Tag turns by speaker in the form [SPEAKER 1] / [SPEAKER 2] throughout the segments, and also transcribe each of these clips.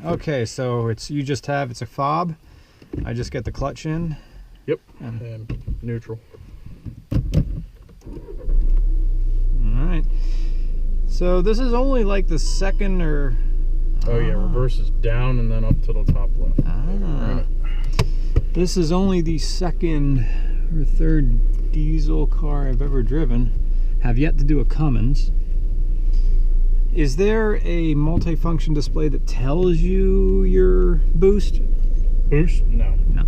[SPEAKER 1] Okay, so it's a fob. I just get the clutch in.
[SPEAKER 2] Yep, and neutral.
[SPEAKER 1] Alright. So this is only like the second or...
[SPEAKER 2] Oh yeah, reverse is down and then up to the top left.
[SPEAKER 1] This is only the second or third diesel car I've ever driven. Have yet to do a Cummins. Is there a multi-function display that tells you your boost?
[SPEAKER 2] Boost? No.
[SPEAKER 1] No.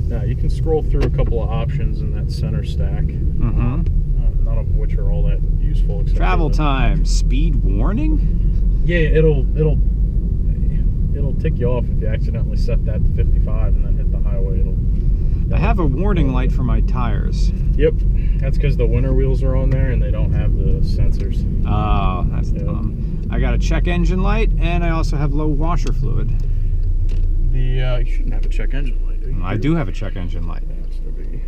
[SPEAKER 2] Now you can scroll through a couple of options in that center stack. None of which are all that useful.
[SPEAKER 1] Travel time, speed warning?
[SPEAKER 2] Yeah, it'll tick you off if you accidentally set that to 55 and then hit the highway.
[SPEAKER 1] I have a warning light for my tires.
[SPEAKER 2] Yep, that's because the winter wheels are on there and they don't have the sensors.
[SPEAKER 1] Oh, that's dumb. I got a check engine light and I also have low washer fluid.
[SPEAKER 2] You shouldn't have a check engine light, do you?
[SPEAKER 1] I do have a check engine light.
[SPEAKER 2] Yeah, it's no biggie.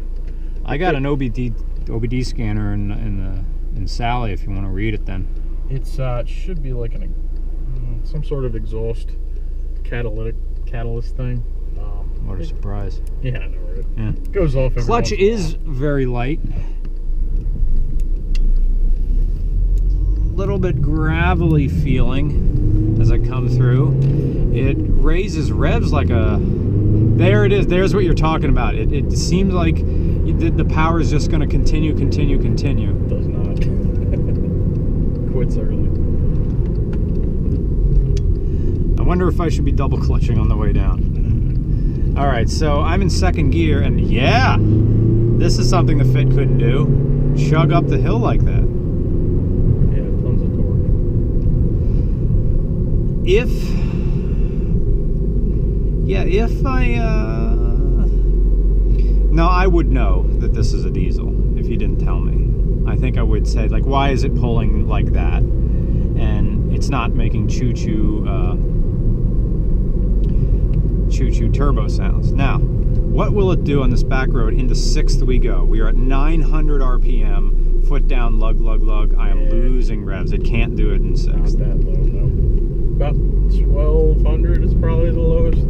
[SPEAKER 1] I got an OBD scanner in Sally if you want to read it then.
[SPEAKER 2] It's it should be like some sort of exhaust catalyst thing.
[SPEAKER 1] What a surprise.
[SPEAKER 2] Yeah, I know, right?
[SPEAKER 1] Yeah.
[SPEAKER 2] It goes off every
[SPEAKER 1] Clutch
[SPEAKER 2] once in a
[SPEAKER 1] is very light. Little bit gravelly feeling as I come through. It raises revs like a... There it is. There's what you're talking about. It seems like the power is just going to continue.
[SPEAKER 2] It does not. Quits early.
[SPEAKER 1] I wonder if I should be double clutching on the way down. All right, so I'm in second gear, and yeah, this is something the Fit couldn't do. Chug up the hill like that.
[SPEAKER 2] Yeah, tons of torque.
[SPEAKER 1] No, I would know that this is a diesel if you didn't tell me. I think I would say, like, why is it pulling like that? And it's not making choo-choo turbo sounds. Now, what will it do on this back road? Into 6th we go. We are at 900 RPM, foot down, lug. I am losing revs. It can't do it in 6th.
[SPEAKER 2] Not that low, no. About 1200 is probably the lowest.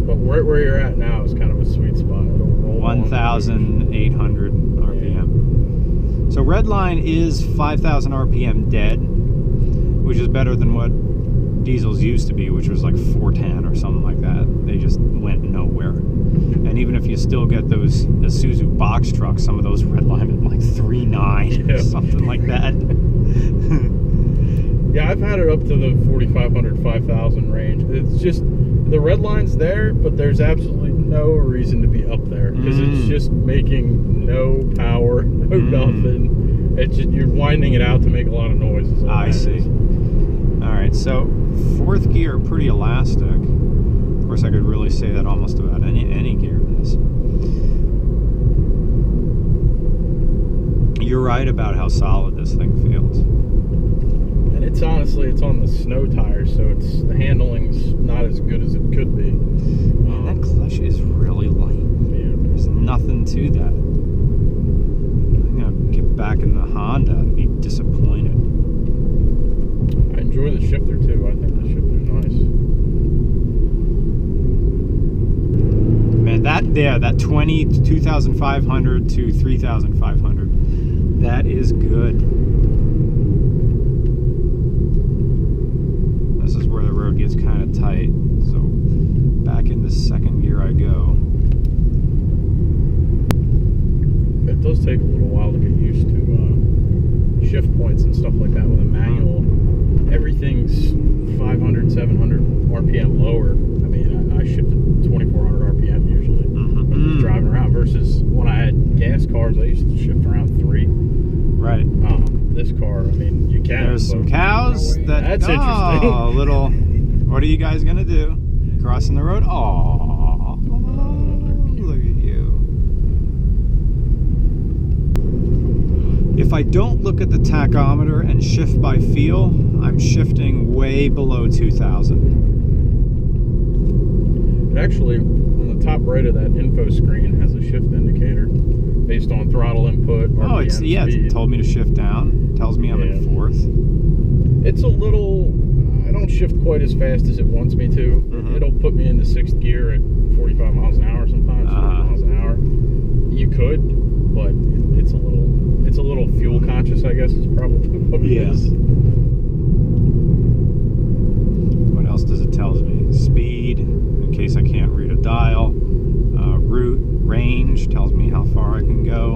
[SPEAKER 2] But right where you're at now is kind of a sweet spot.
[SPEAKER 1] 1,800 RPM. Yeah. So red line is 5,000 RPM dead, which is better than what diesels used to be, which was like 410 or something like that. They just went nowhere. And even if you still get those Isuzu box trucks, some of those redline at like 3.9 or something like that.
[SPEAKER 2] Yeah, I've had it up to the 4,500, 5,000 range. It's just the red line's there, but there's absolutely no reason to be up there because it's just making no power, no nothing. It's just, you're winding it out to make a lot of noises.
[SPEAKER 1] I see. All right, so 4th gear, pretty elastic. Of course, I could really say that almost about any gear in this. You're right about how solid this thing feels.
[SPEAKER 2] And it's honestly, it's on the snow tires, so the handling's not as good as it could be.
[SPEAKER 1] Man, that clutch is really light.
[SPEAKER 2] Yeah.
[SPEAKER 1] There's nothing to that. I'm gonna get back in the Honda and be disappointed.
[SPEAKER 2] I enjoy the shifter too. I think the shifter's nice.
[SPEAKER 1] Man, that 2,500 to 3,500, that is good. This is where the road gets kind of tight. So back in the 2nd gear I go.
[SPEAKER 2] It does take a little while to get used to shift points and stuff like that with a manual. Everything's 500, 700 RPM lower. I mean, I shift at 2,400 RPM usually when I was driving around versus when I had gas cars, I used to shift around 3.
[SPEAKER 1] Right.
[SPEAKER 2] This car, I mean, you can.
[SPEAKER 1] There's some cows that...
[SPEAKER 2] That's interesting.
[SPEAKER 1] Oh, little... What are you guys going to do? Crossing the road? Oh, look at you. If I don't look at the tachometer and shift by feel, I'm shifting way below 2,000.
[SPEAKER 2] It actually, on the top right of that info screen, has a shift indicator. based on throttle input.
[SPEAKER 1] Oh,
[SPEAKER 2] RPM
[SPEAKER 1] yeah,
[SPEAKER 2] speed.
[SPEAKER 1] it told me to shift down. Tells me I'm in fourth.
[SPEAKER 2] It's a little, I don't shift quite as fast as it wants me to.
[SPEAKER 1] Mhm.
[SPEAKER 2] It'll put me into sixth gear at 45 miles an hour sometimes, 40 miles an hour. You could, but it's a little fuel conscious, I guess, is probably what it is.
[SPEAKER 1] What else does it tell me? Speed, in case I can't read a dial. Route, range, tells me how far I can go.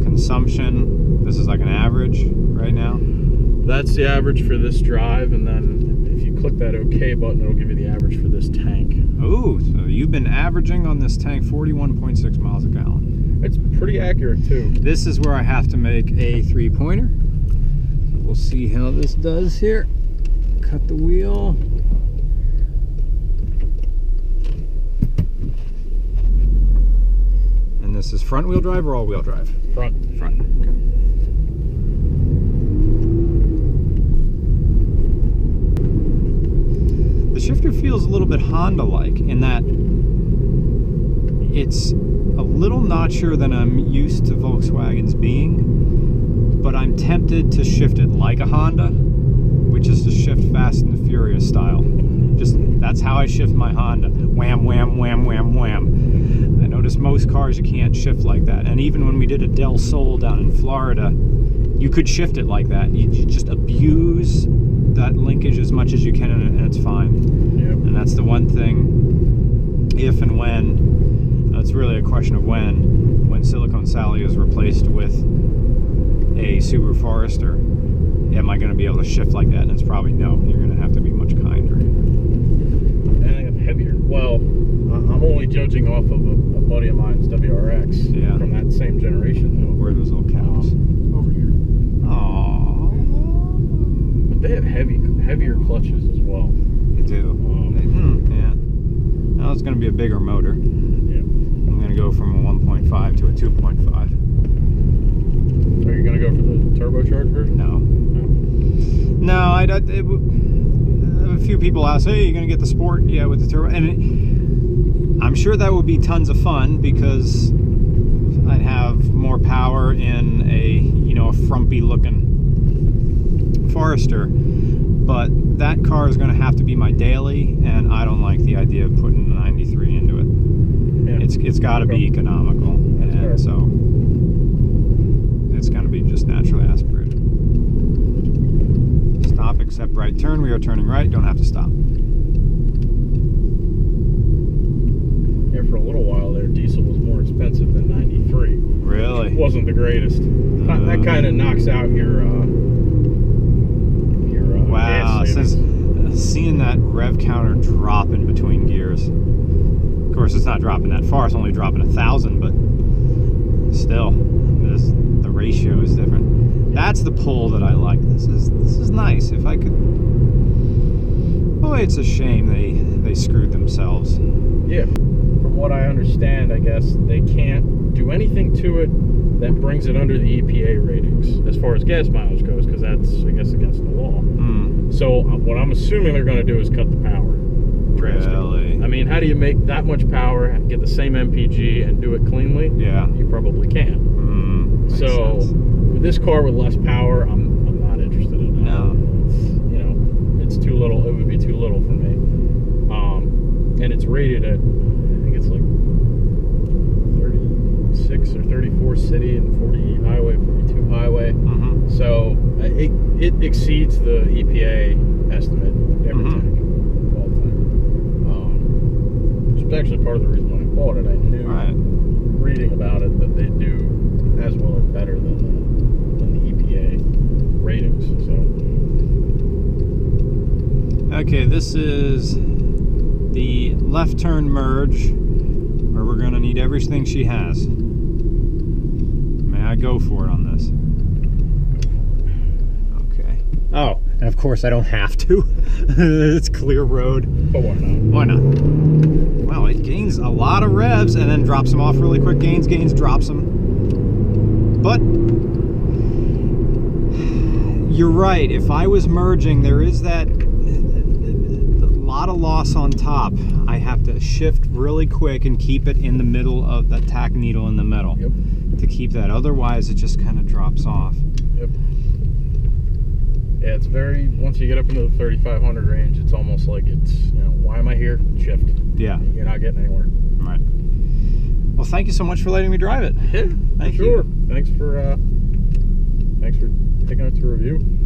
[SPEAKER 1] Consumption, this is like an average right now.
[SPEAKER 2] That's the average for this drive, and then if you click that OK button, it'll give you the average for this tank.
[SPEAKER 1] Ooh, so you've been averaging on this tank 41.6 miles a gallon.
[SPEAKER 2] It's pretty accurate too.
[SPEAKER 1] This is where I have to make a three-pointer. We'll see how this does here. Cut the wheel. And this is front-wheel drive or all-wheel drive?
[SPEAKER 2] Front.
[SPEAKER 1] Front. Okay. The shifter feels a little bit Honda-like in that it's a little notchier than I'm used to Volkswagens being, but I'm tempted to shift it like a Honda, which is to shift Fast and the Furious style. Just, that's how I shift my Honda. Wham, wham, wham, wham, wham. I notice most cars you can't shift like that. And even when we did a Del Sol down in Florida, you could shift it like that. You just abuse that linkage as much as you can, and it's fine.
[SPEAKER 2] Yep.
[SPEAKER 1] And that's the one thing, if and when, it's really a question of when Silicone Sally is replaced with a Subaru Forester, am I going to be able to shift like that? And it's probably no. You're going to have to be much kinder.
[SPEAKER 2] And I have heavier. Well, I'm only judging off of a buddy of mine's WRX from that same generation, though.
[SPEAKER 1] Where are those little cows?
[SPEAKER 2] Over here.
[SPEAKER 1] Aww.
[SPEAKER 2] But they have heavier clutches as well.
[SPEAKER 1] They do. Yeah. Now it's going to be a bigger motor.
[SPEAKER 2] Yeah.
[SPEAKER 1] I'm going to go from a 1.5 to a 2.5.
[SPEAKER 2] Are you going to go for the turbocharged version?
[SPEAKER 1] No. No, a few people ask, hey, you're going to get the Sport? Yeah, with the turbo. And I'm sure that would be tons of fun because I'd have more power in a frumpy looking Forester. But that car is going to have to be my daily, and I don't like the idea of putting a 93 into it. Yeah. It's got to be economical, and so it's going to be just naturally aspirated. Stop, except right turn. We are turning right. Don't have to stop.
[SPEAKER 2] Yeah, for a little while there, diesel was more expensive than 93.
[SPEAKER 1] Really?
[SPEAKER 2] It wasn't the greatest. That kind of knocks out your
[SPEAKER 1] wow,
[SPEAKER 2] gas
[SPEAKER 1] since seeing that rev counter drop in between gears. Of course, it's not dropping that far. It's only dropping 1,000, but still, the ratio is different. That's the pull that I like. This is nice. If I could, boy, it's a shame they screwed themselves.
[SPEAKER 2] Yeah, from what I understand, I guess they can't do anything to it that brings it under the EPA ratings as far as gas mileage goes, because that's, I guess, against the law. So what I'm assuming they're going to do is cut the power.
[SPEAKER 1] Really?
[SPEAKER 2] I mean, how do you make that much power, get the same MPG, and do it cleanly?
[SPEAKER 1] Yeah.
[SPEAKER 2] You probably can't. So with this car with less power, I'm not interested in that.
[SPEAKER 1] No.
[SPEAKER 2] It's too little. It would be too little for me. And it's rated at, I think it's like 36 or 34 city and 40 highway, 42 highway. So it exceeds the EPA estimate every tank, all the time. Which was actually part of the reason why I bought it. I knew reading about it that they do as well or better than the EPA ratings. So
[SPEAKER 1] okay, this is the left turn merge where we're going to need everything she has. May I go for it on this? Okay. Oh, and of course I don't have to. It's clear road.
[SPEAKER 2] But why not?
[SPEAKER 1] Why not? Well, it gains a lot of revs and then drops them off really quick. Gains, drops them. But you're right. If I was merging, there is that lot of loss on top. I have to shift really quick and keep it in the middle of the tack needle in the middle.
[SPEAKER 2] Yep.
[SPEAKER 1] To keep that. Otherwise, it just kind of drops off.
[SPEAKER 2] Yep. Yeah, it's very, once you get up into the 3,500 range, it's almost like it's, you know, why am I here? Shift.
[SPEAKER 1] Yeah.
[SPEAKER 2] You're not getting anywhere.
[SPEAKER 1] Right. Well, thank you so much for letting me drive it.
[SPEAKER 2] Yeah,
[SPEAKER 1] Thank
[SPEAKER 2] sure.
[SPEAKER 1] you.
[SPEAKER 2] Thanks for taking it to review.